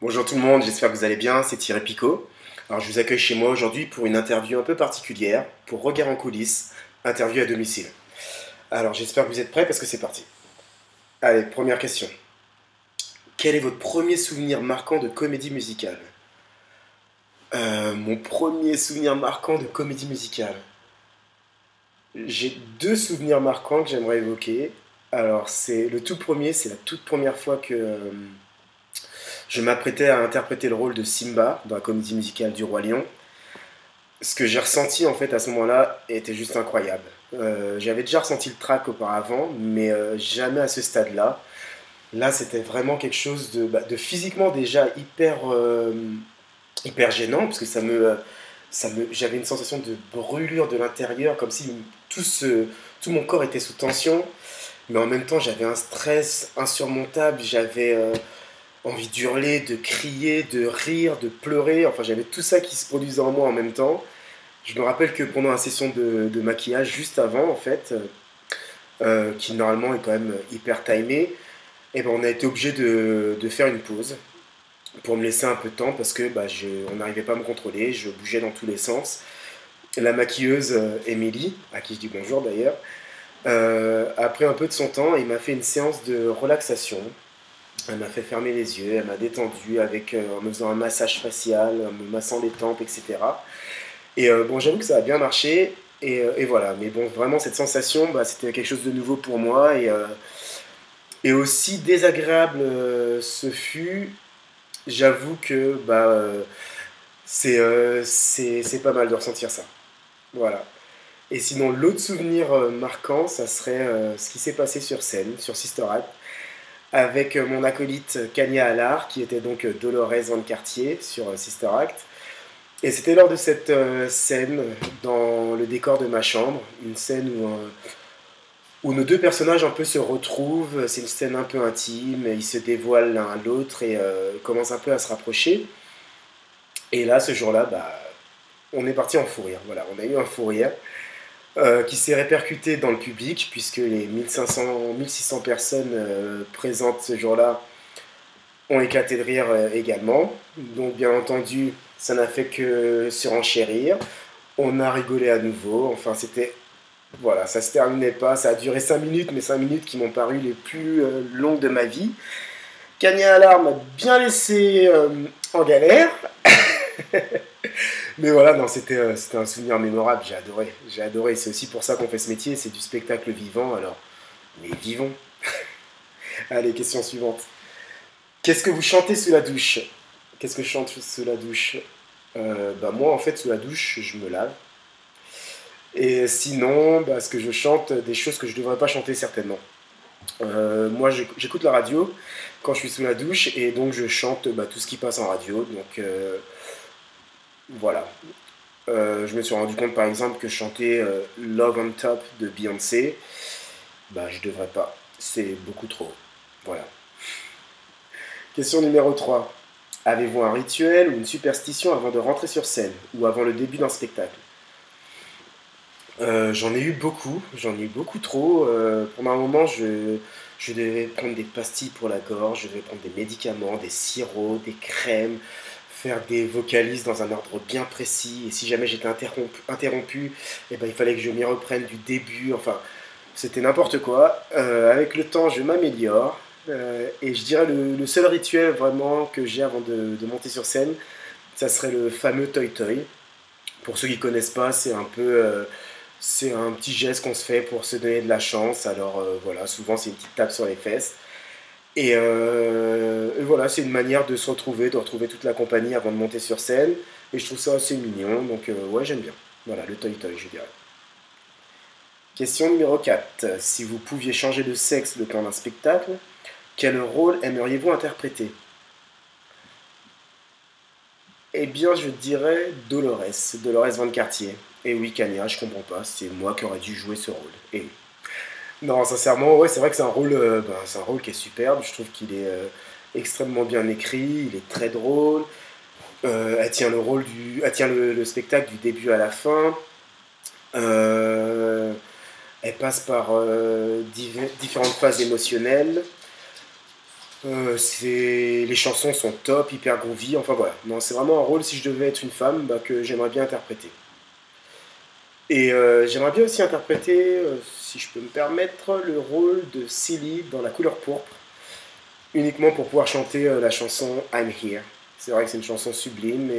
Bonjour tout le monde, j'espère que vous allez bien, c'est Thierry Picot. Alors je vous accueille chez moi aujourd'hui pour une interview un peu particulière, pour Regard en coulisses, interview à domicile. Alors j'espère que vous êtes prêts parce que c'est parti. Allez, première question. Quel est votre premier souvenir marquant de comédie musicale? Mon premier souvenir marquant de comédie musicale. J'ai deux souvenirs marquants que j'aimerais évoquer. Alors c'est le tout premier, c'est la toute première fois que je m'apprêtais à interpréter le rôle de Simba dans la comédie musicale du Roi Lion. Ce que j'ai ressenti en fait à ce moment-là était juste incroyable. J'avais déjà ressenti le trac auparavant, mais jamais à ce stade-là. Là, c'était vraiment quelque chose de physiquement déjà hyper gênant, parce que j'avais une sensation de brûlure de l'intérieur, comme si tout mon corps était sous tension, mais en même temps, j'avais un stress insurmontable, j'avais envie d'hurler, de crier, de rire, de pleurer, enfin, j'avais tout ça qui se produisait en moi en même temps. Je me rappelle que pendant la session de maquillage, juste avant, en fait, qui normalement est quand même hyper timé, et ben on a été obligé de faire une pause pour me laisser un peu de temps parce que on n'arrivait pas à me contrôler, je bougeais dans tous les sens. La maquilleuse Émilie, à qui je dis bonjour d'ailleurs, a pris un peu de son temps et m'a fait une séance de relaxation. Elle m'a fait fermer les yeux, elle m'a détendu en me faisant un massage facial, en me massant les tempes, etc. Et bon, j'avoue que ça a bien marché. Et voilà, mais bon, vraiment, cette sensation, c'était quelque chose de nouveau pour moi. Et aussi désagréable ce fut, j'avoue que c'est pas mal de ressentir ça. Voilà. Et sinon, l'autre souvenir marquant, ça serait ce qui s'est passé sur scène, sur Sister Act, avec mon acolyte Kanya Allard, qui était donc Dolores Van Cartier sur Sister Act. Et c'était lors de cette scène dans le décor de ma chambre, une scène où nos deux personnages un peu se retrouvent. C'est une scène un peu intime, ils se dévoilent l'un à l'autre et commencent un peu à se rapprocher. Et là, ce jour-là, on est parti en fou rire. Voilà, on a eu un fou rire qui s'est répercuté dans le public, puisque les 1500, 1600 personnes présentes ce jour-là ont éclaté de rire également. Donc, bien entendu, ça n'a fait que surenchérir. On a rigolé à nouveau. Enfin, c'était. Voilà, ça se terminait pas. Ça a duré 5 minutes, mais 5 minutes qui m'ont paru les plus longues de ma vie. Kanya Alarm m'a bien laissé en galère. Mais voilà, non, c'était un souvenir mémorable. J'ai adoré. J'ai adoré. C'est aussi pour ça qu'on fait ce métier. C'est du spectacle vivant. Alors, mais vivons. Allez, question suivante. Qu'est-ce que vous chantez sous la douche? Qu'est-ce que je chante sous la douche? Moi, en fait, sous la douche, je me lave. Et sinon, ce que je chante, des choses que je ne devrais pas chanter certainement. Moi, j'écoute la radio quand je suis sous la douche et donc je chante tout ce qui passe en radio. Donc voilà. Je me suis rendu compte par exemple que chanter Love on Top de Beyoncé, je devrais pas. C'est beaucoup trop. Voilà. Question numéro 3. Avez-vous un rituel ou une superstition avant de rentrer sur scène ou avant le début d'un spectacle? J'en ai eu beaucoup trop. Pendant un moment, je devais prendre des pastilles pour la gorge, je devais prendre des médicaments, des sirops, des crèmes, faire des vocalises dans un ordre bien précis. Et si jamais j'étais interrompu, il fallait que je m'y reprenne du début. Enfin, c'était n'importe quoi. Avec le temps, je m'améliore. Et je dirais le seul rituel vraiment que j'ai avant de monter sur scène, ça serait le fameux Toy Toy. Pour ceux qui ne connaissent pas, c'est un petit geste qu'on se fait pour se donner de la chance. Alors voilà, souvent c'est une petite tape sur les fesses. Et voilà, c'est une manière de se retrouver, de retrouver toute la compagnie avant de monter sur scène. Et je trouve ça assez mignon, donc ouais, j'aime bien. Voilà, le Toy Toy, je dirais. Question numéro 4. Si vous pouviez changer de sexe le temps d'un spectacle, quel rôle aimeriez-vous interpréter? Eh bien, je dirais Dolores Van Cartier. Et oui, Kanya, je comprends pas, c'est moi qui aurais dû jouer ce rôle. Et oui. Non, sincèrement, ouais, c'est vrai que c'est un rôle qui est superbe. Je trouve qu'il est extrêmement bien écrit, il est très drôle. Elle tient le spectacle du début à la fin. Euh, Elle passe par différentes phases émotionnelles. Les chansons sont top, hyper groovy, enfin voilà. Non, c'est vraiment un rôle, si je devais être une femme, bah, que j'aimerais bien interpréter. Et j'aimerais bien aussi interpréter, si je peux me permettre, le rôle de Silly dans La couleur pourpre, uniquement pour pouvoir chanter la chanson I'm Here. C'est vrai que c'est une chanson sublime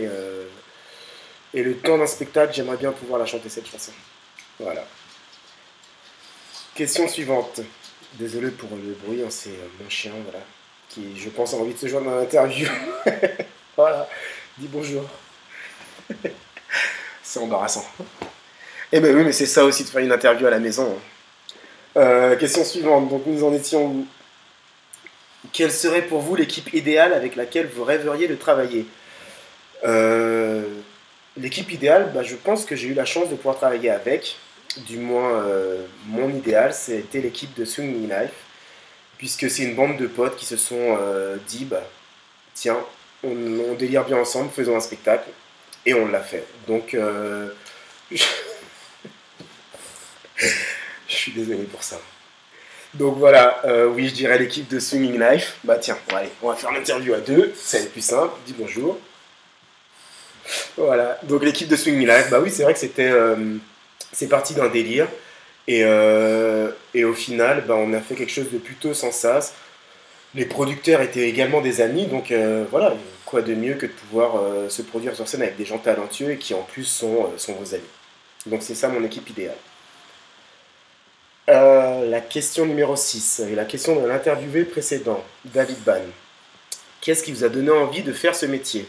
et le temps d'un spectacle, j'aimerais bien pouvoir la chanter cette chanson. Voilà. Question suivante. Désolé pour le bruit, hein, c'est mon chien, voilà, qui, je pense, a envie de se joindre dans l'interview. Voilà, dis bonjour. C'est embarrassant. Eh ben oui, mais c'est ça aussi de faire une interview à la maison, hein. Question suivante. Donc nous en étions où? Quelle serait pour vous l'équipe idéale avec laquelle vous rêveriez de travailler? Euh, L'équipe idéale, bah, je pense que j'ai eu la chance de pouvoir travailler avec. Du moins, mon idéal, c'était l'équipe de Swinging Life, puisque c'est une bande de potes qui se sont dit, bah, tiens, on délire bien ensemble, faisons un spectacle, et on l'a fait. Donc, je suis désolé pour ça. Donc voilà, oui, je dirais l'équipe de Swinging Life. Bah tiens, bon, allez, on va faire l'interview à deux, c'est le plus simple, dis bonjour. Voilà, donc l'équipe de Swinging Life, bah oui, c'est vrai que c'est parti d'un délire. Et au final, bah, on a fait quelque chose de plutôt sans sas. Les producteurs étaient également des amis, donc voilà, quoi de mieux que de pouvoir se produire sur scène avec des gens talentueux et qui en plus sont vos amis. Donc c'est ça mon équipe idéale. La question numéro 6 et la question de l'interviewé précédent, David Ban. Qu'est-ce qui vous a donné envie de faire ce métier?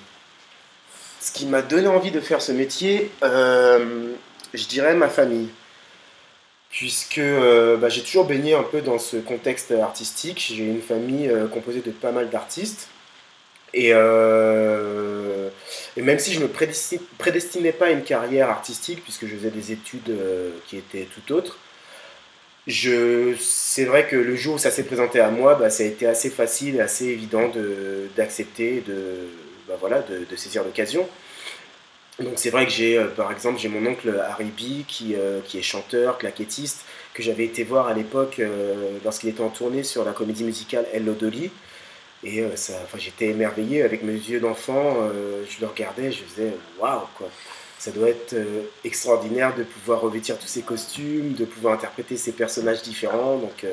Ce qui m'a donné envie de faire ce métier, je dirais ma famille. Puisque bah, j'ai toujours baigné un peu dans ce contexte artistique. J'ai une famille composée de pas mal d'artistes. Et, et même si je ne prédestinais pas à une carrière artistique, puisque je faisais des études qui étaient tout autres, c'est vrai que le jour où ça s'est présenté à moi, bah, ça a été assez facile et assez évident d'accepter, bah, voilà, de saisir l'occasion. Donc c'est vrai que par exemple, j'ai mon oncle Harry B qui est chanteur, claquettiste, que j'avais été voir à l'époque lorsqu'il était en tournée sur la comédie musicale Hello Dolly. Et enfin, j'étais émerveillé avec mes yeux d'enfant, je le regardais, je faisais waouh quoi. Ça doit être extraordinaire de pouvoir revêtir tous ces costumes, de pouvoir interpréter ces personnages différents. Donc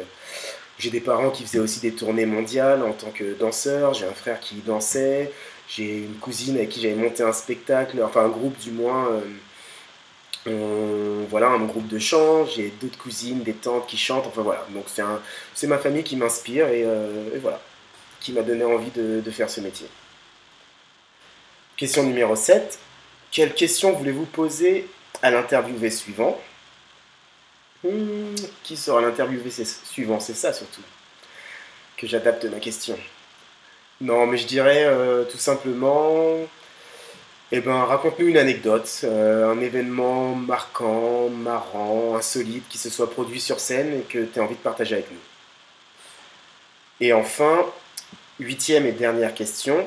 j'ai des parents qui faisaient aussi des tournées mondiales en tant que danseur, j'ai un frère qui dansait, j'ai une cousine avec qui j'avais monté un spectacle, enfin un groupe du moins, voilà, un groupe de chant, j'ai d'autres cousines, des tantes qui chantent, enfin voilà. Donc c'est ma famille qui m'inspire et voilà, qui m'a donné envie de faire ce métier. Question numéro 7. Quelle question voulez-vous poser à l'interviewé suivant? Qui sera l'interviewé suivant? C'est ça surtout que j'adapte ma question. Non, mais je dirais tout simplement, eh ben, raconte-nous une anecdote, un événement marquant, marrant, insolite qui se soit produit sur scène et que tu as envie de partager avec nous. Et enfin, huitième et dernière question.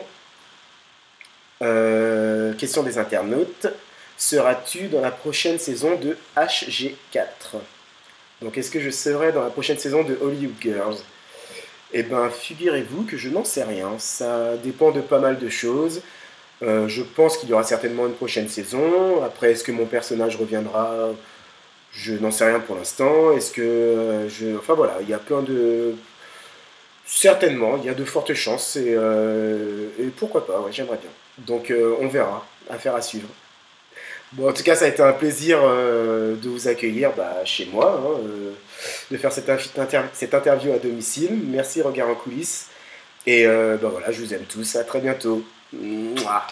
Question des internautes. Seras-tu dans la prochaine saison de HG4? Donc est-ce que je serai dans la prochaine saison de Hollywood Girls? Eh ben, figurez-vous que je n'en sais rien. Ça dépend de pas mal de choses. Je pense qu'il y aura certainement une prochaine saison. Après, est-ce que mon personnage reviendra? Je n'en sais rien pour l'instant. Est-ce que Enfin voilà, il y a plein de... Certainement, il y a de fortes chances et pourquoi pas, ouais, j'aimerais bien. Donc on verra, affaire à suivre. Bon, en tout cas, ça a été un plaisir de vous accueillir bah, chez moi, hein, de faire cette interview à domicile. Merci, Regard en coulisses. Et bah, voilà, je vous aime tous. À très bientôt. Mouah.